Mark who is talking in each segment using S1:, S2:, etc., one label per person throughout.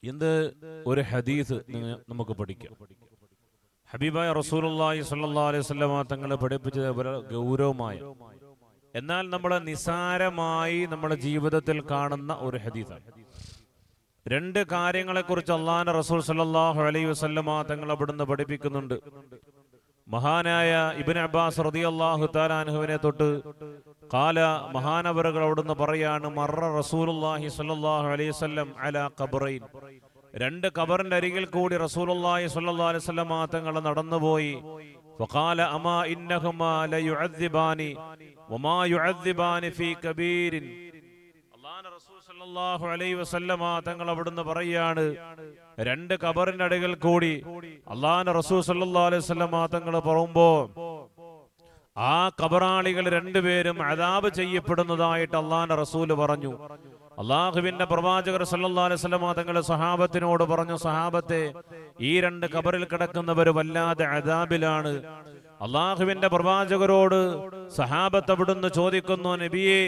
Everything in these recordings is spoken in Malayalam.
S1: എന്ത് ഒരു ഹദീസ് നമുക്ക് പഠിക്കാം. ഹബീബായ റസൂലുള്ളാഹി സ്വല്ലല്ലാഹു അലൈഹി വസല്ലമ തങ്ങൾ പഠിപ്പിച്ചത് വളരെ ഗൗരവമായ, എന്നാൽ നമ്മളെ നിസാരമായി നമ്മുടെ ജീവിതത്തിൽ കാണുന്ന ഒരു ഹദീസാണ്. രണ്ട് കാര്യങ്ങളെക്കുറിച്ച് അള്ളാഹുവിന്റെ റസൂൽ സ്വല്ലല്ലാഹു അലൈഹി വസല്ലമ തങ്ങൾ അവിടുന്ന് പഠിപ്പിക്കുന്നുണ്ട്. മഹാനായ ഇബ്നു അബ്ബാസ് റളിയല്ലാഹു തആല അൻഹുവിനെ തൊട്ട് ഖാല മഹാനവറുകൾ അവിടുന്ന് പറയാണ്, മർറ റസൂലുള്ളാഹി സ്വല്ലല്ലാഹു അലൈഹി വസല്ലം അലാ ഖബറൈൻ, രണ്ട് ഖബറിന്റെ അരികിൽ കൂടി റസൂലുള്ളാഹി സ്വല്ലല്ലാഹു അലൈഹി വസല്ലം തങ്ങൾ നടന്നുപോയി. ഫഖാല അമാ ഇന്നഹുമാ ലയുഅദ്ദിബാനി വമാ യുഅദ്ദിബാനി ഫീ കബീരിൻ. അല്ലാഹുവിന്റെ റസൂൽ സ്വല്ലല്ലാഹു അലൈഹി വസല്ലം തങ്ങൾ അവിടുന്ന് പറയാണ്, രണ്ട് ഖബറിന്റെ അരികിൽ കൂടി അല്ലാഹുവിന്റെ റസൂൽ സ്വല്ലല്ലാഹു അലൈഹി വസല്ലം തങ്ങൾ പറയുമ്പോൾ ആ ഖബറാളികൾ രണ്ടുപേരും അദാബ് ചെയ്യപ്പെടുന്നതായിട്ട് അള്ളാഹുവിന്റെ റസൂല് പറഞ്ഞു. അള്ളാഹുവിന്റെ പ്രവാചകർ സല്ലല്ലാഹു അലൈഹി വസല്ലം തങ്ങളുടെ സഹാബത്തിനോട് പറഞ്ഞു, സഹാബത്തെ, ഈ രണ്ട് ഖബറിൽ കിടക്കുന്നവർ വല്ലാതെ അദാബിലാണ്. അള്ളാഹുവിന്റെ പ്രവാചകരോട് സഹാബത്ത് അവിടുന്ന് ചോദിക്കുന്നു, നബിയെ,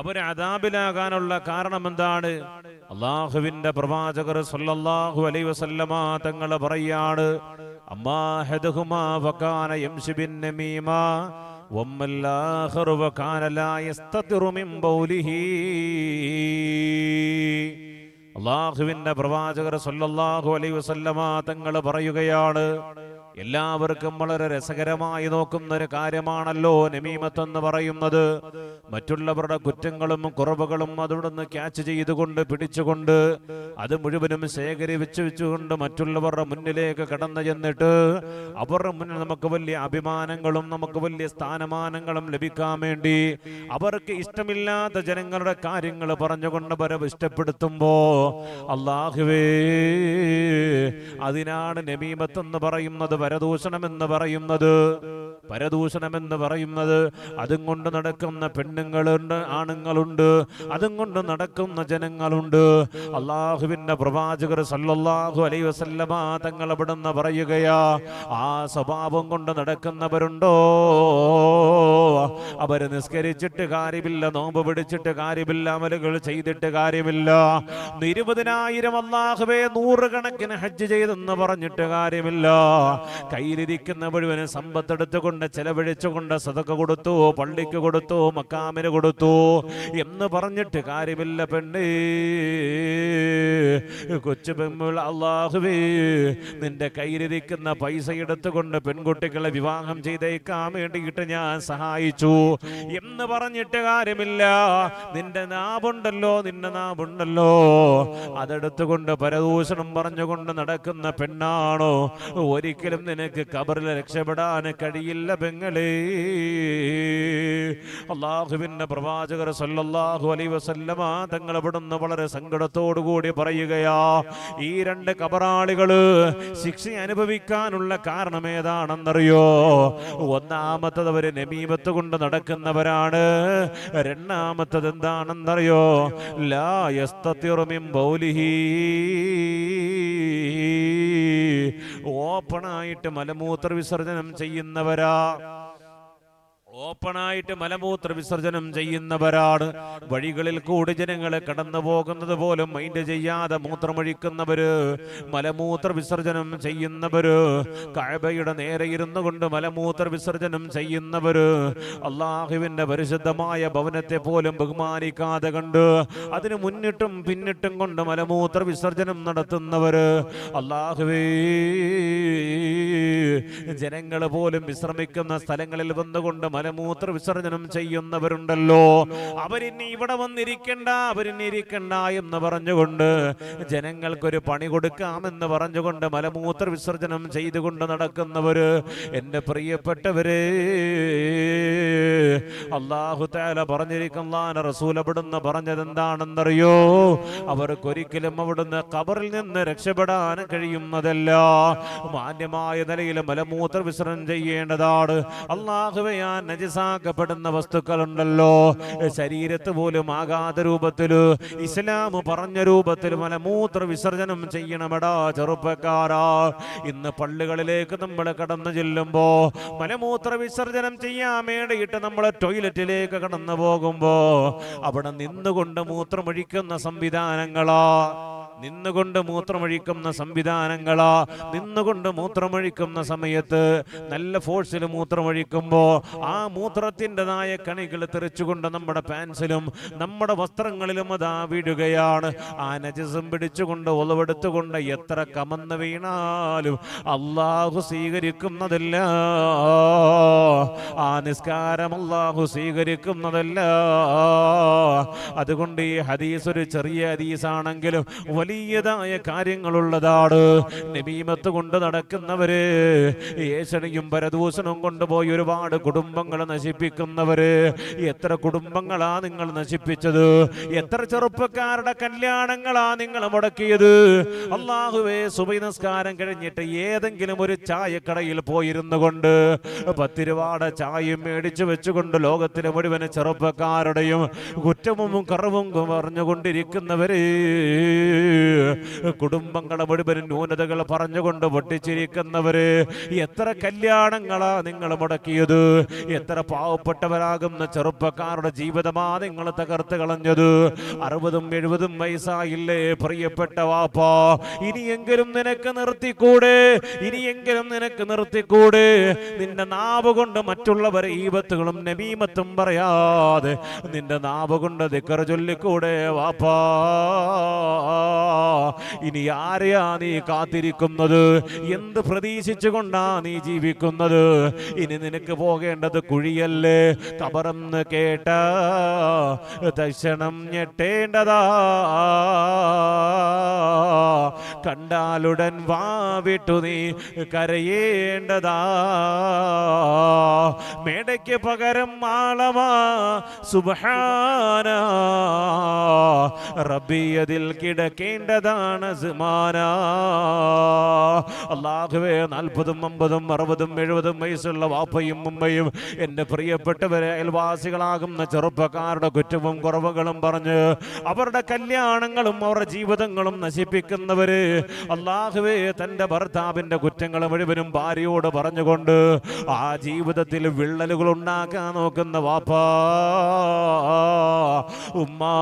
S1: അവര് അദാബിലാകാനുള്ള കാരണം എന്താണ്? അള്ളാഹുവിന്റെ പ്രവാചകർ സല്ലല്ലാഹു അലൈഹി വസല്ലം തങ്ങൾ പറയാണ്, അമ്മാ ഹദഹുമാ വകാന യംശി ബിൻ നമീമ വമ്മൽ ആഖിറു വകാന ലാ യസ്തതിറു മിൻ ബൗലിഹി. അള്ളാഹുവിന്റെ പ്രവാചകർ സല്ലല്ലാഹു അലൈഹി വസല്ലം തങ്ങൾ പറയുകയാണ്, എല്ലാവർക്കും വളരെ രസകരമായി നോക്കുന്ന ഒരു കാര്യമാണല്ലോ നമീമത്ത് എന്ന് പറയുന്നത്. മറ്റുള്ളവരുടെ കുറ്റങ്ങളും കുറവുകളും അവിടുന്ന് ക്യാച്ച് ചെയ്തുകൊണ്ട് പിടിച്ചുകൊണ്ട് അത് മുഴുവനും ശേഖരിച്ചു വെച്ചുകൊണ്ട് മറ്റുള്ളവരുടെ മുന്നിലേക്ക് കടന്നു ചെന്നിട്ട് അവരുടെ മുന്നിൽ നമുക്ക് വലിയ അഭിമാനങ്ങളും നമുക്ക് വലിയ സ്ഥാനമാനങ്ങളും ലഭിക്കാൻ വേണ്ടി അവർക്ക് ഇഷ്ടമില്ലാത്ത ജനങ്ങളുടെ കാര്യങ്ങൾ പറഞ്ഞുകൊണ്ട് അവരെ ഇഷ്ടപ്പെടുത്തുമ്പോ, അല്ലാഹുവേ, അതിനാണ് നമീമത്ത് എന്ന് പറയുന്നത്, പരദൂഷണമെന്ന് പറയുന്നത്. പരദൂഷണമെന്ന് പറയുന്നത് അതും കൊണ്ട് നടക്കുന്ന പെണ്ണുങ്ങളുണ്ട്, ആണുങ്ങളുണ്ട്, അതും കൊണ്ട് നടക്കുന്ന ജനങ്ങളുണ്ട്. അള്ളാഹുവിന്റെ പ്രവാചകർ സല്ലല്ലാഹു അലൈഹി വസല്ലമ തങ്ങൾ അവിടുന്ന് പറയുകയാ, ആ സ്വഭാവം കൊണ്ട് നടക്കുന്നവരുണ്ടോ, അവര് നിസ്കരിച്ചിട്ട് കാര്യമില്ല, നോമ്പ് പിടിച്ചിട്ട് കാര്യമില്ല, അമലുകൾ ചെയ്തിട്ട് കാര്യമില്ല, 20,000 അല്ലാഹുവേ 100 കണക്കിന് ഹജ്ജ് ചെയ്തെന്ന് പറഞ്ഞിട്ട് കാര്യമില്ല, കയ്യിലിരിക്കുന്ന മുഴുവൻ സമ്പത്തെടുത്തുകൊണ്ട് ചെലവഴിച്ചുകൊണ്ട് സദഖ കൊടുത്തു, പള്ളിക്ക് കൊടുത്തു, മക്കാമിന് കൊടുത്തു എന്ന് പറഞ്ഞിട്ട് കാര്യമില്ല. പെണ്ണേ, കൊച്ചു പെൺപിള്ള, അല്ലാഹുവേ, നിന്റെ കയ്യിലിരിക്കുന്ന പൈസ എടുത്തുകൊണ്ട് പെൺകുട്ടികളെ വിവാഹം ചെയ്തേക്കാൻ വേണ്ടിയിട്ട് ഞാൻ സഹായിച്ചു എന്ന് പറഞ്ഞിട്ട് കാര്യമില്ല. നിന്റെ നാവുണ്ടല്ലോ, നിന്റെ നാവുണ്ടല്ലോ, അതെടുത്തുകൊണ്ട് പരദൂഷണം പറഞ്ഞുകൊണ്ട് നടക്കുന്ന പെണ്ണാണോ, ഒരിക്കലും നിനക്ക് ഖബറിൽ രക്ഷപ്പെടാൻ കഴിയില്ല പെങ്ങളേ. അല്ലാഹുവിന്റെ പ്രവാചകർ സല്ലല്ലാഹു അലൈഹി വസല്ലമ തങ്ങൾ അവിടുന്ന് വളരെ സങ്കടത്തോടു കൂടി പറയുകയാ, ഈ രണ്ട് ഖബറാളികള് ശിക്ഷ അനുഭവിക്കാനുള്ള കാരണം ഏതാണെന്നറിയോ? ഒന്നാമത്തത് അവര് നമീമത്ത് കൊണ്ട് നടക്കുന്നവരാണ്. രണ്ടാമത്തത് എന്താണെന്നറിയോ? ലാ യസ്തതിറു മിൻ ബൗലിഹി, ഓപ്പണായിട്ട് മലമൂത്ര വിസർജനം ചെയ്യുന്നവരാ. ഓപ്പണായിട്ട് മലമൂത്ര വിസർജനം ചെയ്യുന്നവരാണ്. വഴികളിൽ കൂടി ജനങ്ങളെ കടന്നു പോകുന്നത് പോലും മൈൻഡ് ചെയ്യാതെ മൂത്രമൊഴിക്കുന്നവര്, മലമൂത്ര വിസർജനം ചെയ്യുന്നവര്, കഅബയുടെ നേരെ ഇരുന്നു കൊണ്ട് മലമൂത്ര വിസർജനം ചെയ്യുന്നവര്, അള്ളാഹുവിന്റെ പരിശുദ്ധമായ ഭവനത്തെ പോലും ബഹുമാനിക്കാതെ കണ്ട് അതിന് മുന്നിട്ടും പിന്നിട്ടും കൊണ്ട് മലമൂത്ര വിസർജനം നടത്തുന്നവര്, അള്ളാഹുവേ, ജനങ്ങൾ പോലും വിശ്രമിക്കുന്ന സ്ഥലങ്ങളിൽ വന്നുകൊണ്ട് മലമൂത്ര വിസർജനം ചെയ്യുന്നവരുണ്ടല്ലോ, അവരിനി ഇവിടെ വന്നിരിക്കണ്ട, അവരിനി ഇരിക്കണ്ട എന്ന് പറഞ്ഞുകൊണ്ട് ജനങ്ങൾക്കൊരു പണി കൊടുക്കാമെന്ന് പറഞ്ഞുകൊണ്ട് മലമൂത്ര വിസർജനം ചെയ്തുകൊണ്ട് നടക്കുന്നവര്, എന്റെ പ്രിയപ്പെട്ടവരെ, അല്ലാഹു തആല പറഞ്ഞിരിക്കുന്ന റസൂൽ അവിടുന്ന് പറഞ്ഞത് എന്താണെന്നറിയോ? അവർക്കൊരിക്കലും അവിടുന്ന് ഖബറിൽ നിന്ന് രക്ഷപ്പെടാൻ കഴിയുന്നതല്ല. മാന്യമായ നിലയിൽ മലമൂത്ര വിസർജനം ചെയ്യേണ്ടതാണ്. അല്ലാഹുവേ, നജസാക്കപ്പെടുന്ന വസ്തുക്കളുണ്ടല്ലോ, ശരീരത്ത് പോലും ആകാത്ത രൂപത്തില് ഇസ്ലാം പറഞ്ഞ രൂപത്തിൽ മലമൂത്ര വിസർജനം ചെയ്യണമെടാ ചെറുപ്പക്കാരാ. ഇന്ന് പള്ളികളിലേക്ക് നമ്മൾ കടന്നു ചെല്ലുമ്പോ മലമൂത്ര വിസർജനം ചെയ്യാൻ വേണ്ടിയിട്ട് നമ്മൾ ടോയ്ലറ്റിലേക്ക് കടന്നു പോകുമ്പോ അവിടെ നിന്നുകൊണ്ട് മൂത്രമൊഴിക്കുന്ന സംവിധാനങ്ങളാ. നിന്നുകൊണ്ട് മൂത്രമൊഴിക്കുന്ന സംവിധാനങ്ങളാ. നിന്നുകൊണ്ട് മൂത്രമൊഴിക്കുന്ന സമയത്ത് നല്ല ഫോഴ്സിൽ മൂത്രമൊഴിക്കുമ്പോ ആ മൂത്രത്തിൻ്റെതായ കണികൾ തെറിച്ചുകൊണ്ട് നമ്മുടെ പാൻസിലും നമ്മുടെ വസ്ത്രങ്ങളിലും അതാ വീഴുകയാണ്. ആ നജസും പിടിച്ചുകൊണ്ട് ഒളവെടുത്തുകൊണ്ട് എത്ര കമന്ന് വീണാലും അല്ലാഹു സ്വീകരിക്കുന്നതല്ല. ആ നിസ്കാരം അല്ലാഹു സ്വീകരിക്കുന്നതല്ല. അതുകൊണ്ട് ഈ ഹദീസ് ഒരു ചെറിയ ഹദീസാണെങ്കിലും വലിയതായ കാര്യങ്ങളുള്ളതാണ്. നമീമത്ത് കൊണ്ട് നടക്കുന്നവര്, ഏഷണിയും പരദൂഷണവും കൊണ്ടുപോയി ഒരുപാട് കുടുംബങ്ങളെ നശിപ്പിക്കുന്നവര്, എത്ര കുടുംബങ്ങളാ നിങ്ങൾ നശിപ്പിച്ചത്? എത്ര ചെറുപ്പക്കാരുടെ കല്യാണങ്ങളാ നിങ്ങൾ മുടക്കിയത്? അല്ലാഹുവേ, സുബഹി നിസ്കാരം കഴിഞ്ഞിട്ട് ഏതെങ്കിലും ഒരു ചായക്കടയിൽ പോയിരുന്നു കൊണ്ട് 10 രൂപയുടെ ചായയും മേടിച്ചു വെച്ചുകൊണ്ട് ലോകത്തിലെ മുഴുവൻ ചെറുപ്പക്കാരുടെയും കുറ്റവും കുറവും പറഞ്ഞുകൊണ്ടിരിക്കുന്നവര്, കുടുംബങ്ങളെ മുഴുവൻ ന്യൂനതകൾ പറഞ്ഞുകൊണ്ട് പൊട്ടിച്ചിരിക്കുന്നവര്, എത്ര കല്യാണങ്ങളാ നിങ്ങൾ മുടക്കിയത്? എത്ര പാവപ്പെട്ടവരാകുന്ന ചെറുപ്പക്കാരുടെ ജീവിതമാ നിങ്ങൾ തകർത്ത് കളഞ്ഞത്? 60ഉം 70ഉം വയസ്സായില്ലേ പ്രിയപ്പെട്ട വാപ്പാ? ഇനിയെങ്കിലും നിനക്ക് നിർത്തിക്കൂടെ? ഇനിയെങ്കിലും നിനക്ക് നിർത്തിക്കൂടെ? നിന്റെ നാവ് കൊണ്ട് മറ്റുള്ളവരെ ഈബത്തുകളും നമീമത്തും പറയാതെ നിന്റെ നാവ് കൊണ്ട് ദിക്ർ ചൊല്ലിക്കൂടെ വാപ്പാ? ഇനി ആരെയാ നീ കാത്തിരിക്കുന്നത്? എന്ത് പ്രതീക്ഷിച്ചുകൊണ്ടാ നീ ജീവിക്കുന്നത്? ഇനി നിനക്ക് പോകേണ്ടത് കുഴിയല്ലേ, ഖബറെന്ന് കേട്ട തക്ഷണം ഞെട്ടേണ്ടതാ. കണ്ടാലുടൻ വാവിട്ടു നീ കരയേണ്ടതാ. മേടയ്ക്ക് പകരം മാളമാ സുബ്ഹാന റബ്ബി, അതിൽ കിടക്കേണ്ടതാണ് സുമാന. അല്ലാഹുവേ, 40ഉം 50ഉം 60ഉം 70ഉം വയസ്സുള്ള വാപ്പയും ഉമ്മയും എൻ്റെ പ്രിയപ്പെട്ടവരെ അയൽവാസികളാകുന്ന ചെറുപ്പക്കാരുടെ കുറ്റവും കുറവുകളും പറഞ്ഞ് അവരുടെ കല്യാണങ്ങളും അവരുടെ ജീവിതങ്ങളും നശിപ്പിക്കുന്നവര്, അല്ലാഹുവേ, തൻ്റെ ഭർത്താവിൻ്റെ കുറ്റങ്ങൾ മുഴുവനും ഭാര്യയോട് പറഞ്ഞുകൊണ്ട് ആ ജീവിതത്തിൽ വിള്ളലുകൾ ഉണ്ടാക്കാൻ നോക്കുന്ന വാപ്പാ ഉമ്മാ,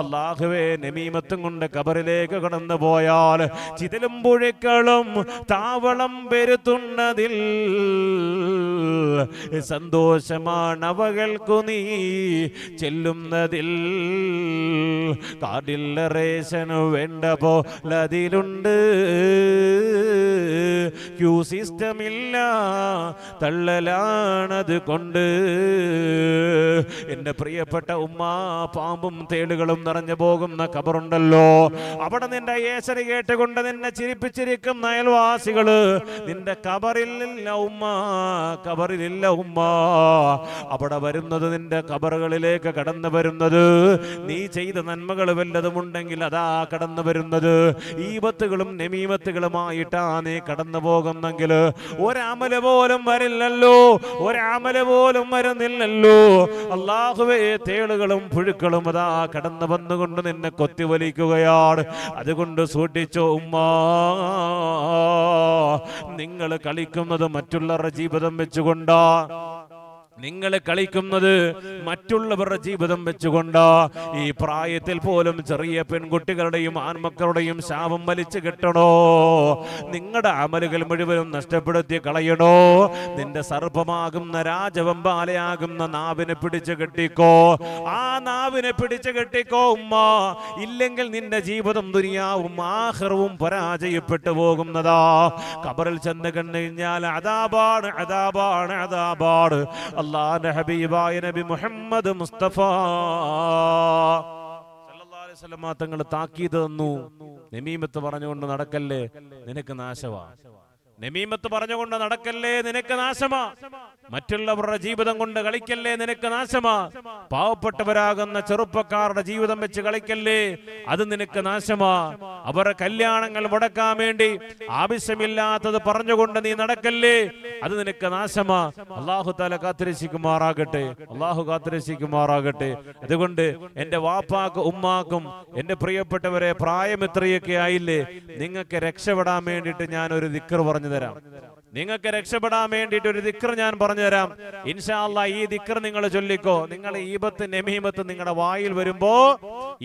S1: അല്ലാഹുവേ, നമീമത്തും കൊണ്ട് ഖബറിലേക്ക് കടന്നു പോയാൽ ചിതലും പുഴക്കളും താവളം പെരുത്തുന്നതിൽ സന്തോഷമാണ് അവകൾക്കു നീ ചെല്ലുന്നതിൽ. കാർഡില്ല റേഷനു വേണ്ട പോലതിലുണ്ട്, ക്യൂ സിസ്റ്റമില്ല തള്ളലാണത് കൊണ്ട്. എൻ്റെ പ്രിയപ്പെട്ട ഉമ്മ, പാമ്പും തേളുകളും നിറഞ്ഞു പോകുന്ന ഖബറുണ്ടല്ലോ, അവിടെ നിന്റെ ഏശന കേട്ടുകൊണ്ട് നിന്നെ ചിരിപ്പിച്ചിരിക്കുന്ന അയൽവാസികള് നിന്റെ ഖബറിലില്ല ഉമ്മ, ഖബറിലില്ല ഉമ്മ. അവിടെ വരുന്നത്, നിന്റെ ഖബറുകളിലേക്ക് കടന്നു വരുന്നത് നീ ചെയ്ത നന്മകൾ വല്ലതുമുണ്ടെങ്കിൽ അതാ കടന്നു വരുന്നത് ഈബത്തുകളും നമീമത്തുകളുമായിട്ടാ നീ കടന്നു പോകുന്നെങ്കിൽ ഒരമല് പോലും വരില്ലല്ലോ, ഒരമല് പോലും വരുന്നില്ലല്ലോ. അല്ലാഹുവേ, തേളുകളും പുഴുക്കളും അതാ കടന്നു വന്നുകൊണ്ട് നിന്നെ കൊത്തിവലിക്കുകയാണ്. അതുകൊണ്ട് സൂക്ഷിച്ചോ ഉമ്മ. നിങ്ങൾ കളിക്കുന്നത് മറ്റുള്ളവരുടെ ജീവിതം വെച്ചുകൊണ്ടാ, നിങ്ങൾ കളിക്കുന്നത് മറ്റുള്ളവരുടെ ജീവിതം വെച്ചുകൊണ്ട്. ഈ പ്രായത്തിൽ പോലും ചെറിയ പെൺകുട്ടികളുടെയും ആൺമക്കളുടെയും ശാപം വലിച്ചു കെട്ടണോ? നിങ്ങളുടെ അമലുകൾ മുഴുവനും നഷ്ടപ്പെടുത്തി കളയണോ? നിന്റെ സർപ്പമാകുന്ന രാജവമ്പാലയാകുന്ന നാവിനെ പിടിച്ചു കെട്ടിക്കോ, ആ നാവിനെ പിടിച്ചു കെട്ടിക്കോ ഉമ്മ. ഇല്ലെങ്കിൽ നിന്റെ ജീവിതം ദുനിയാവും ആഖിറവും പരാജയപ്പെട്ടു പോകുന്നതാ. ഖബറിൽ ചെന്ന് കണ്ടുകഴിഞ്ഞാൽ അദാബാണ്, അദാബാണ്, അദാബാണ്. അല്ലാഹുവിന്റെ ഹബീബായ നബി മുഹമ്മദ് മുസ്തഫ സല്ലല്ലാഹു അലൈഹി വസല്ലം തങ്ങൾ താക്കീത് തന്നു. നമീമത്ത് പറഞ്ഞുകൊണ്ട് നടക്കല്ലേ, നിനക്ക് നാശമാ. നമീമത്ത് പറഞ്ഞുകൊണ്ട് നടക്കല്ലേ, നിനക്ക് നാശമാ. മറ്റുള്ളവരുടെ ജീവിതം കൊണ്ട് കളിക്കല്ലേ, നിനക്ക് നാശമാ. പാവപ്പെട്ടവരാകുന്ന ചെറുപ്പക്കാരുടെ ജീവിതം വെച്ച് കളിക്കല്ലേ, അത് നിനക്ക് നാശമാ. അവരുടെ കല്യാണങ്ങൾ മുടക്കാൻ വേണ്ടി ആവശ്യമില്ലാത്തത് പറഞ്ഞുകൊണ്ട് നീ നടക്കല്ലേ, അത് നിനക്ക് നാശമാ. അല്ലാഹു തആല കാത്തുരക്ഷിക്കുമാറാകട്ടെ, അല്ലാഹു കാത്തുരക്ഷിക്കുമാറാകട്ടെ. അതുകൊണ്ട് എൻ്റെ വാപ്പാക്കും ഉമ്മാക്കും എൻ്റെ പ്രിയപ്പെട്ടവരെ, പ്രായം എത്രയൊക്കെ ആയില്ലേ, നിങ്ങൾക്ക് രക്ഷപ്പെടാൻ വേണ്ടിയിട്ട് ഞാൻ ഒരു ദിക്ർ പറഞ്ഞു തരാം. നിങ്ങൾക്ക് രക്ഷപ്പെടാൻ വേണ്ടിയിട്ട് ഒരു ദിക്ർ ഞാൻ പറഞ്ഞുതരാം. ഇൻഷാ അല്ലാഹ് ഈ ദിക്ർ നിങ്ങൾ ചൊല്ലിക്കോ. നിങ്ങൾ ഈബത്ത് നമീമത്ത് നിങ്ങളുടെ വായിൽ വരുമ്പോ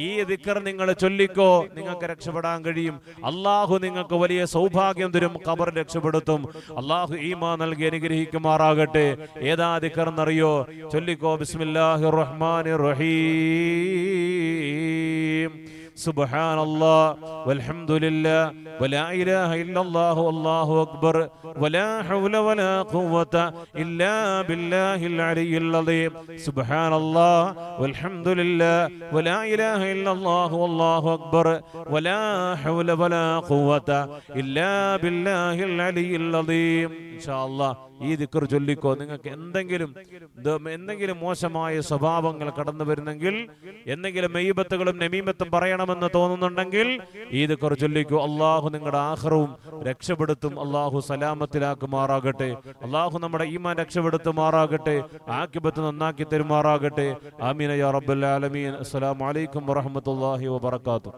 S1: ഈ ദിക്ർ നിങ്ങൾ ചൊല്ലിക്കോ, നിങ്ങൾക്ക് രക്ഷപ്പെടാൻ കഴിയും. അള്ളാഹു നിങ്ങൾക്ക് വലിയ സൗഭാഗ്യം തരും, ഖബർ രക്ഷപ്പെടുത്തും. അള്ളാഹു ഈമാൻ നൽകി അനുഗ്രഹിക്കുമാറാകട്ടെ. ഏതാ ദിക്ർ എന്നറിയോ? ചൊല്ലിക്കോ. ബിസ്മില്ലാഹിർ റഹ്മാനിർ റഹീം. സുബ്ഹാനല്ലാഹ് വൽഹംദുലില്ലാഹ് വലാ ഇലാഹ ഇല്ലല്ലാഹു വല്ലാഹു അക്ബർ വലാ ഹൗല വലാ ഖുവത ഇല്ലാ ബില്ലാഹിൽ അലിയിൽ അദീം. സുബ്ഹാനല്ലാഹ് വൽഹംദുലില്ലാഹ് വലാ ഇലാഹ ഇല്ലല്ലാഹു വല്ലാഹു അക്ബർ വലാ ഹൗല വലാ ഖുവത ഇല്ലാ ബില്ലാഹിൽ അലിയിൽ അദീം. ഇൻഷാ അല്ലാഹ് ഈ ദിക്ർ ചൊല്ലിക്കോ. നിങ്ങൾക്ക് എന്തെങ്കിലും മോശമായ സ്വഭാവങ്ങൾ കടന്നു വരുന്നെങ്കിൽ, എന്തെങ്കിലും മെയ്യബത്തുകളും നമീമത്തും പറയണമെന്ന് തോന്നുന്നുണ്ടെങ്കിൽ ഈ ദിക്ർ ചൊല്ലിക്കോ. അള്ളാഹു നിങ്ങളുടെ ആഖിറവും രക്ഷപ്പെടുത്തും. അള്ളാഹു സലാമത്തിലാക്കുമാറാകട്ടെ. അള്ളാഹു നമ്മുടെ ഈമാൻ രക്ഷപ്പെടുത്തുമാറാകട്ടെ. ആഖിബത്ത് നന്നാക്കി തരുമാറാകട്ടെ. ആമീൻ യാ റബ്ബൽ ആലമീൻ. അസ്സലാമു അലൈക്കും വറഹ്മത്തുള്ളാഹി വബറകാതുഹു.